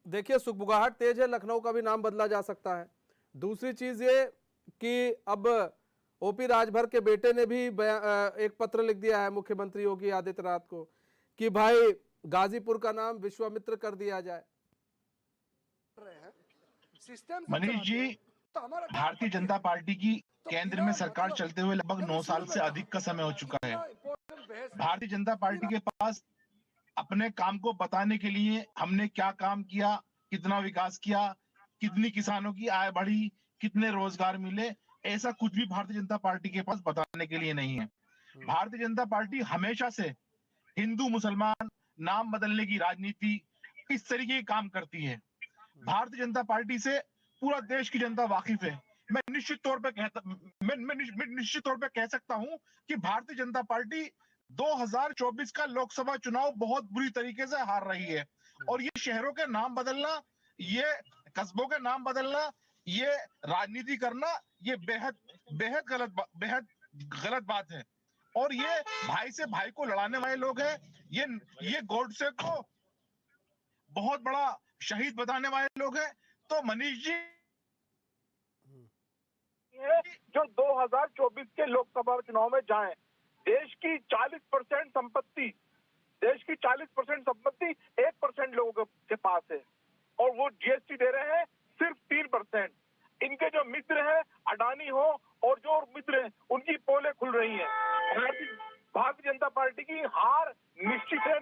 देखिए सुगबुगाहट तेज है, लखनऊ का भी नाम बदला जा सकता है। दूसरी चीज ये कि अब ओपी राजभर के बेटे ने भी एक पत्र लिख दिया है मुख्यमंत्री योगी आदित्यनाथ को कि भाई गाजीपुर का नाम विश्वामित्र कर दिया जाए। मनीष जी, भारतीय जनता पार्टी की केंद्र में सरकार चलते हुए लगभग 9 साल से अधिक का समय हो चुका है। भारतीय जनता पार्टी के पास अपने काम को बताने के लिए हमने क्या काम किया, कितना विकास किया, कितनी किसानों की आय बढ़ी, कितने रोजगार मिले, ऐसा कुछ भी भारतीय जनता पार्टी के पास बताने के लिए नहीं है। भारतीय जनता पार्टी हमेशा से हिंदू मुसलमान नाम बदलने की राजनीति इस तरीके के काम करती है। भारतीय जनता पार्टी से पूरा देश की जनता वाकिफ है। मैं निश्चित तौर पे निश्चित तौर पे कह सकता हूं कि भारतीय जनता पार्टी 2024 का लोकसभा चुनाव बहुत बुरी तरीके से हार रही है। और ये शहरों के नाम बदलना, ये कस्बों के नाम बदलना, ये राजनीति करना, ये बेहद बेहद गलत बात है। और ये भाई से भाई को लड़ाने वाले लोग हैं। ये गोडसे को बहुत बड़ा शहीद बताने वाले लोग हैं। तो मनीष जी जो 2024 के लोकसभा चुनाव में जाएं, देश की 40% संपत्ति, देश की 40% संपत्ति 1% लोगों के पास है और वो जीएसटी दे रहे हैं सिर्फ 3%। इनके जो मित्र हैं, अडानी हो और जो मित्र हैं, उनकी पोलें खुल रही हैं। भारतीय जनता पार्टी की हार निश्चित है।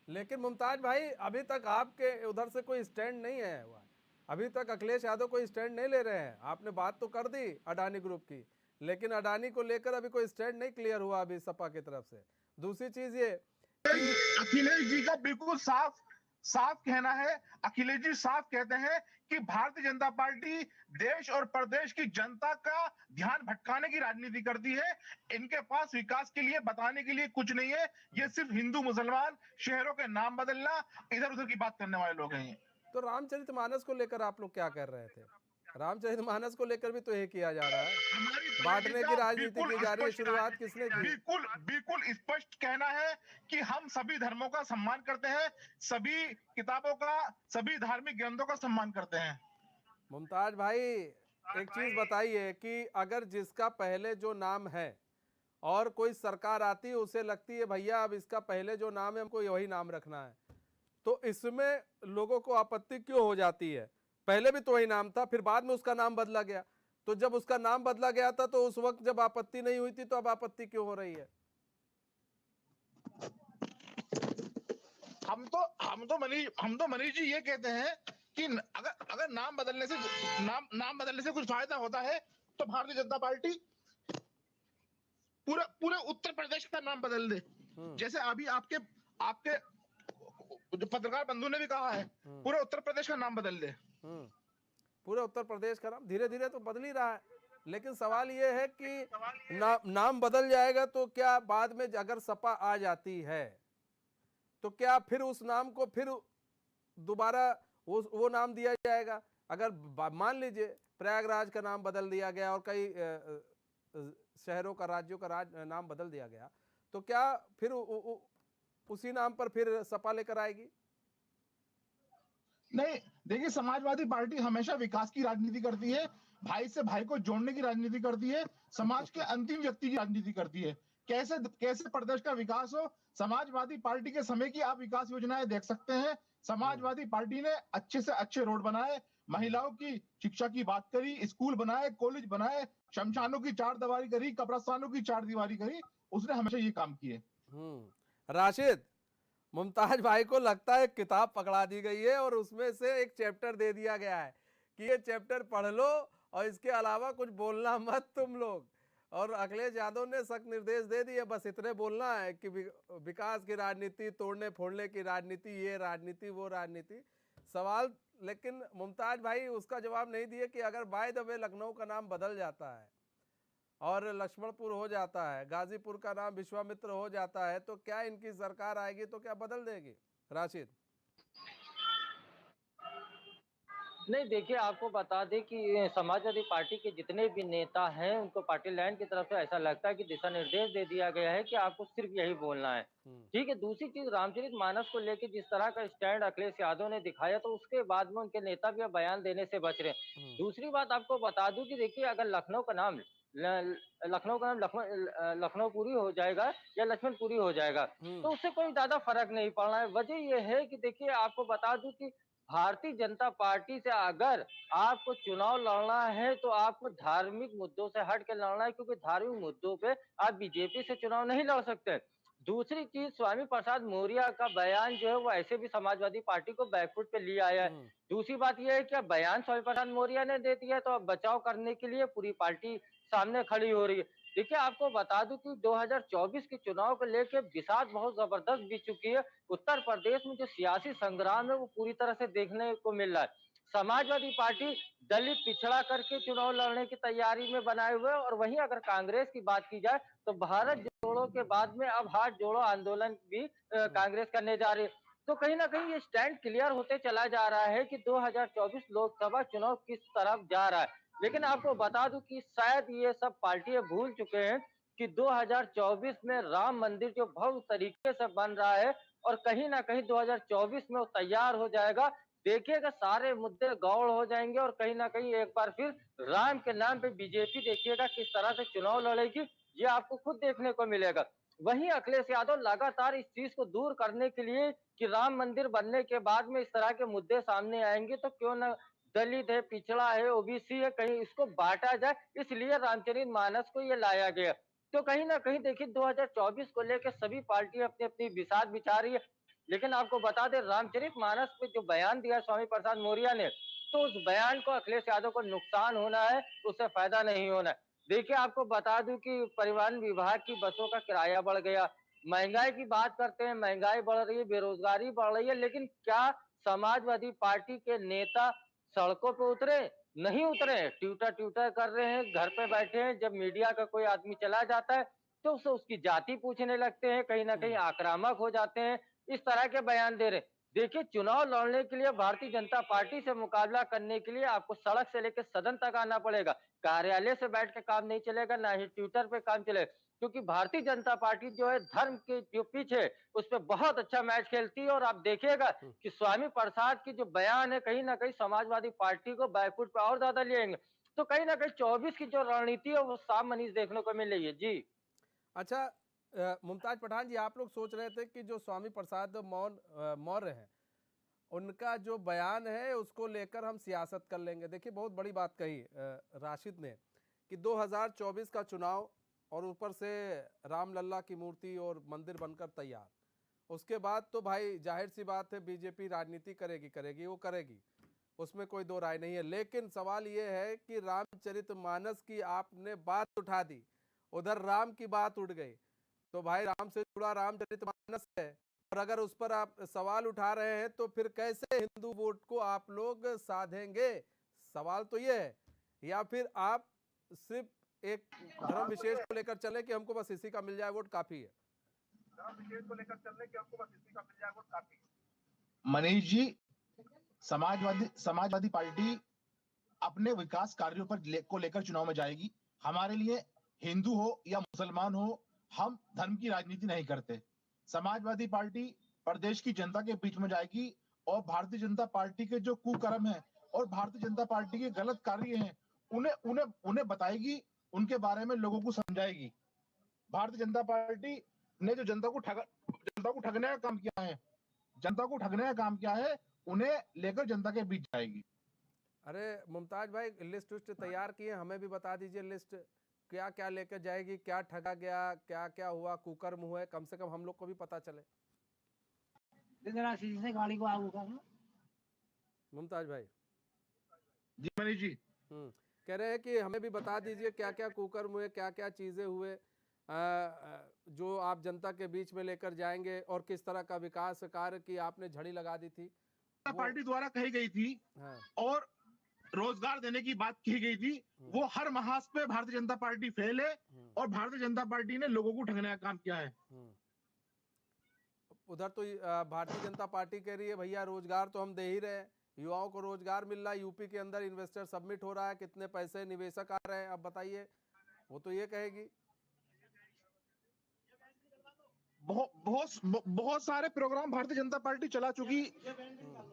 लेकिन मुमताज भाई, अभी तक आपके उधर से कोई स्टैंड नहीं है हुआ। अभी तक अखिलेश यादव कोई स्टैंड नहीं ले रहे हैं। आपने बात तो कर दी अडानी ग्रुप की, लेकिन अडानी को लेकर अभी कोई स्टैंड नहीं क्लियर हुआ अभी सपा की तरफ से। दूसरी चीज ये कि अखिलेश जी का बिल्कुल साफ कहना है, अखिलेश जी साफ कहते हैं कि भारतीय जनता पार्टी देश और प्रदेश की जनता का ध्यान भटकाने की राजनीति करती है। इनके पास विकास के लिए बताने के लिए कुछ नहीं है। ये सिर्फ हिंदू मुसलमान, शहरों के नाम बदलना, इधर उधर की बात करने वाले लोग हैं। तो रामचरितमानस को लेकर आप लोग क्या कर रहे थे? रामचरितमानस को लेकर भी तो यही किया जा रहा है, बांटने की राजनीति की जा रही है। शुरुआत किसने की? बिल्कुल स्पष्ट कहना है कि हम सभी धर्मों का सम्मान करते हैं, सभी किताबों का, सभी धार्मिक ग्रंथों का सम्मान करते हैं। मुमताज भाई, एक चीज बताइए कि अगर जिसका पहले जो नाम है और कोई सरकार आती है, उसे लगती है भैया अब इसका पहले जो नाम है हमको वही नाम रखना है, तो इसमें लोगों को आपत्ति क्यों हो जाती है? पहले भी तो वही नाम था, फिर बाद में उसका नाम बदला गया। तो जब उसका नाम बदला गया था तो उस वक्त जब आपत्ति नहीं हुई थी, तो अब आपत्ति क्यों हो रही है? हम तो मनीष जी ये कहते हैं कि अगर नाम बदलने से कुछ फायदा होता है तो भारतीय जनता पार्टी पूरे उत्तर प्रदेश का नाम बदल दे। जैसे अभी आपके जो पत्रकार बंधु ने भी कहा है, पूरे उत्तर प्रदेश का नाम बदल दे। पूरे उत्तर प्रदेश का नाम धीरे धीरे तो बदल ही रहा है, लेकिन सवाल यह है कि नाम बदल जाएगा तो क्या बाद में अगर सपा आ जाती है तो क्या फिर उस नाम को फिर दोबारा वो नाम दिया जाएगा? अगर मान लीजिए प्रयागराज का नाम बदल दिया गया और कई शहरों का, राज्यों का नाम बदल दिया गया, तो क्या फिर उसी नाम पर फिर सपा लेकर आएगी? नहीं, देखिए समाजवादी पार्टी हमेशा विकास की राजनीति करती है, भाई से भाई को जोड़ने की राजनीति करती है, समाज के अंतिम व्यक्ति की राजनीति करती है। कैसे प्रदेश का विकास हो, समाजवादी पार्टी के समय की आप विकास योजनाएं देख सकते हैं। समाजवादी पार्टी ने अच्छे से अच्छे रोड बनाए, महिलाओं की शिक्षा की बात करी, स्कूल बनाए, कॉलेज बनाए, शमशानों की चारदीवारी करी, कब्रिस्तानों की चारदीवारी करी। उसने हमेशा ये काम किए। राशिद, मुमताज भाई को लगता है किताब पकड़ा दी गई है और उसमें से एक चैप्टर दे दिया गया है कि ये चैप्टर पढ़ लो और इसके अलावा कुछ बोलना मत तुम लोग। और अखिलेश यादव ने सख्त निर्देश दे दिए, बस इतने बोलना है कि विकास की राजनीति, तोड़ने फोड़ने की राजनीति, ये राजनीति वो राजनीति। सवाल लेकिन मुमताज भाई उसका जवाब नहीं दिए कि अगर बाय द वे लखनऊ का नाम बदल जाता है और लक्ष्मणपुर हो जाता है, गाजीपुर का नाम विश्वामित्र हो जाता है, तो क्या इनकी सरकार आएगी तो क्या बदल देगी? राशिद, नहीं देखिए, आपको बता दें कि समाजवादी पार्टी के जितने भी नेता हैं, उनको पार्टी लाइन की तरफ से ऐसा लगता है कि दिशा निर्देश दे दिया गया है कि आपको सिर्फ यही बोलना है। हम्म, ठीक है, दूसरी चीज़ रामचरितमानस को लेके जिस तरह का स्टैंड अखिलेश यादव ने दिखाया, तो उसके बाद में उनके नेता भी अब बयान देने से बच रहे हैं। हम्म, दूसरी बात आपको बता दूँ कि देखिए, अगर लखनऊ का नाम लखनऊपुरी हो जाएगा या लक्ष्मणपुरी हो जाएगा, हम्म, तो उससे कोई ज़्यादा फ़र्क नहीं पड़ रहा है। वजह ये है कि देखिए, आपको बता दूँ कि भारतीय जनता पार्टी से अगर आपको चुनाव लड़ना है तो आपको धार्मिक मुद्दों से हट के लड़ना है, क्योंकि धार्मिक मुद्दों पे आप बीजेपी से चुनाव नहीं लड़ सकते। दूसरी चीज, स्वामी प्रसाद मौर्य का बयान जो है वो ऐसे भी समाजवादी पार्टी को बैकफुट पे ले आया है। हम्म, दूसरी बात यह है कि अब बयान स्वामी प्रसाद मौर्य ने दे दिया, तो अब बचाव करने के लिए पूरी पार्टी सामने खड़ी हो रही है। देखिए, आपको बता दूं कि 2024 के चुनाव को लेकर बिसात बहुत जबरदस्त बीत चुकी है। उत्तर प्रदेश में जो सियासी संग्राम है वो पूरी तरह से देखने को मिल रहा है। समाजवादी पार्टी दलित पिछड़ा करके चुनाव लड़ने की तैयारी में बनाए हुए है, और वहीं अगर कांग्रेस की बात की जाए तो भारत जोड़ो के बाद में अब हाथ जोड़ो आंदोलन भी हम्म, कांग्रेस करने जा रही है। तो कहीं ना कहीं ये स्टैंड क्लियर होते चला जा रहा है कि 2024 लोकसभा चुनाव किस तरफ जा रहा है। लेकिन आपको बता दूं कि शायद ये सब पार्टियां भूल चुके हैं कि 2024 में राम मंदिर जो भव्य तरीके से बन रहा है, और कहीं ना कहीं 2024 में वो तैयार हो जाएगा। देखिएगा, सारे मुद्दे गौड़ हो जाएंगे और कहीं ना कहीं एक बार फिर राम के नाम पे बीजेपी देखिएगा किस तरह से चुनाव लड़ेगी, ये आपको खुद देखने को मिलेगा। वहीं अखिलेश यादव लगातार इस चीज को दूर करने के लिए कि राम मंदिर बनने के बाद में इस तरह के मुद्दे सामने आएंगे, तो क्यों ना दलित है, पिछड़ा है, ओबीसी है, कहीं इसको बांटा जाए, इसलिए रामचरितमानस को ये लाया गया। तो कहीं ना कहीं देखिए, 2024 को लेकर सभी पार्टी अपनी अपनी बिसात बिछा रही है। लेकिन आपको बता दें, रामचरितमानस पे जो बयान दिया स्वामी प्रसाद मौर्य ने, तो उस बयान को अखिलेश यादव को नुकसान होना है, उससे फायदा नहीं होना है। देखिए, आपको बता दूं कि परिवहन विभाग की बसों का किराया बढ़ गया। महंगाई की बात करते हैं, महंगाई बढ़ रही है, बेरोजगारी बढ़ रही है, लेकिन क्या समाजवादी पार्टी के नेता सड़कों पे उतरे? नहीं उतरे, ट्विटर ट्विटर कर रहे हैं, घर पे बैठे हैं। जब मीडिया का कोई आदमी चला जाता है तो उससे उसकी जाति पूछने लगते हैं, कहीं ना कहीं हम्म। आक्रामक हो जाते हैं, इस तरह के बयान दे रहे हैं। देखिए, चुनाव लड़ने के लिए भारतीय जनता पार्टी से मुकाबला करने के लिए आपको सड़क से लेकर सदन तक आना पड़ेगा। कार्यालय से बैठ के काम नहीं चलेगा, ना ही ट्विटर पे काम चलेगा, क्योंकि भारतीय जनता पार्टी जो है धर्म के जो पीछे उस पर बहुत अच्छा मैच खेलती है। और आप देखिएगा कि स्वामी प्रसाद की जो बयान है, कहीं ना कहीं समाजवादी पार्टी को बैकफुट पे और ज्यादा ले आएंगे। तो कहीं ना कहीं 24 की जो रणनीति है वो साफ मनीष देखने को मिल रही है जी। अच्छा, मुमताज पठान जी, आप लोग सोच रहे थे कि जो स्वामी प्रसाद मौर्य हैं, उनका जो बयान है उसको लेकर हम सियासत कर लेंगे। देखिए, बहुत बड़ी बात कही राशिद ने कि 2024 का चुनाव और ऊपर से रामलल्ला की मूर्ति और मंदिर बनकर तैयार, उसके बाद तो भाई जाहिर सी बात है बीजेपी राजनीति करेगी करेगी, वो करेगी, उसमें कोई दो राय नहीं है। लेकिन सवाल ये है कि रामचरितमानस की आपने बात उठा दी, उधर राम की बात उठ गई, तो भाई राम से जुड़ा रामचरितमानस है, और अगर उस पर आप सवाल उठा रहे हैं तो फिर कैसे हिंदू वोट को आप लोग साधेंगे? सवाल तो ये है। या फिर आप सिर्फ एक धर्म विशेष को लेकर चले कि हमको बस इसी का मिल जाए वोट काफी है? मनीष जी, समाजवादी पार्टी अपने विकास कार्यों को लेकर चुनाव में जाएगी। हमारे लिए हिंदू हो या मुसलमान हो, हम धर्म की राजनीति नहीं करते। समाजवादी पार्टी प्रदेश की जनता के बीच में जाएगी और भारतीय जनता पार्टी के जो कुकर्म है और भारतीय जनता पार्टी के गलत कार्य हैं, उन्हें उन्हें उन्हें बताएगी, उनके बारे में लोगों को समझाएगी। भारतीय जनता पार्टी ने जो जनता को ठगने का काम किया है, उन्हें लेकर जनता के बीच जाएगी। अरे मुमताज भाई, लिस्ट उस्ट तैयार किए, हमें भी बता दीजिए लिस्ट, क्या क्या लेकर जाएगी, क्या ठगा गया, क्या क्या हुआ, कुकर्म हुआ है, कम से कम हम लोग को भी पता चले। गाड़ी को आग उठा मुमताज भाई। जी मनीष जी, कह रहे हैं कि हमें भी बता दीजिए क्या क्या कुकर्म हुए, क्या क्या चीजें हुए, जो आप जनता के बीच में लेकर जाएंगे, और किस तरह का विकास कार्य की आपने झड़ी लगा दी थी पार्टी द्वारा कही गई थी। हाँ। और रोजगार देने की बात की गई थी, वो हर महाज पे भारतीय जनता पार्टी फेल है और भारतीय जनता पार्टी ने लोगों को ठगने का काम किया है। उधर तो भारतीय जनता पार्टी कह रही है भैया रोजगार तो हम दे ही रहे हैं, युवाओं को रोजगार मिल रहा है, यूपी के अंदर इन्वेस्टर सबमिट हो रहा है, कितने पैसे निवेशक आ रहे हैं, अब बताइए, वो तो ये कहेगी। बहुत सारे प्रोग्राम भारतीय जनता पार्टी चला चुकी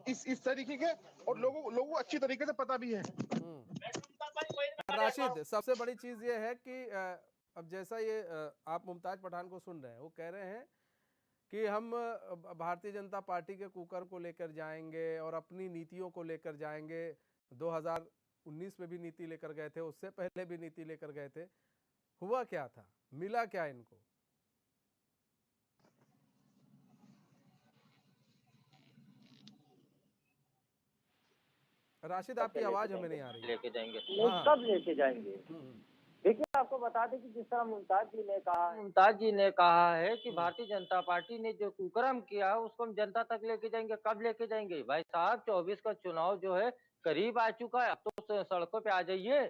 इस तरीके के, और लोगों को अच्छी तरीके से पता भी है। राशिद, सबसे बड़ी चीज ये है कि अब जैसा ये आप मुमताज पठान को सुन रहे हैं, वो कह रहे हैं कि हम भारतीय जनता पार्टी के कुकर को लेकर जाएंगे और अपनी नीतियों को लेकर जाएंगे। 2019 में भी नीति लेकर गए थे, उससे पहले भी नीति लेकर गए थे। हुआ क्या था, मिला क्या इनको? राशिद, आपकी आवाज हमें नहीं आ रही। लेके जाएंगे, हाँ। कब लेके जाएंगे? देखिए, आपको बता दें कि जिस तरह मुमताज जी ने कहा है कि भारतीय जनता पार्टी ने जो कुकर्म किया है उसको हम जनता तक लेके जाएंगे। कब लेके जाएंगे भाई साहब? 24 का चुनाव जो है करीब आ चुका है, अब तो सड़कों पे आ जाइए।